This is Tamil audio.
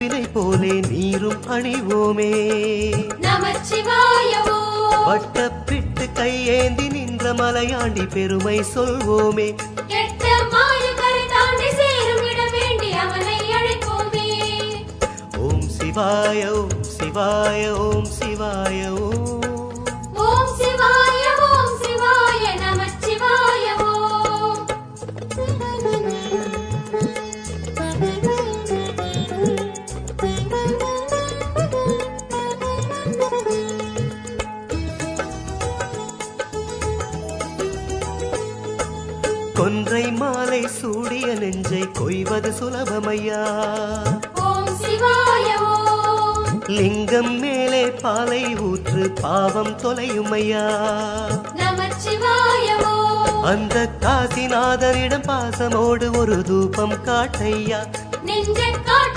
போலே நீரும் அணிவோமே. நமச்சிவாய ஓம். வட்டப்பிட்டு கையேந்தி நின்ற மலையாண்டி பெருமை சொல்வோமே. எட்ட மாயக்கரை தாண்டி சேரும் இடம் வேண்டி அவனை அழைப்போமே. ஓம் சிவாய ஓம் சிவாய ஓம் சிவாய ஓம். ஓம் சிவாய ஓம் சிவாய நமச்சிவாய ஓம். கொன்றை மாலை சூடிய நெஞ்சை கொய்வது சுலபமையா. ஓம் சிவாய ஓம். லிங்கம் மேலே பாலை ஊற்று பாவம் தொலையுமையா. நமச்சிவாய ஓம். அந்த காசிநாதரிடம் பாசமோடு ஒரு தூபம் காட்டையா. நெஞ்ச காட்டு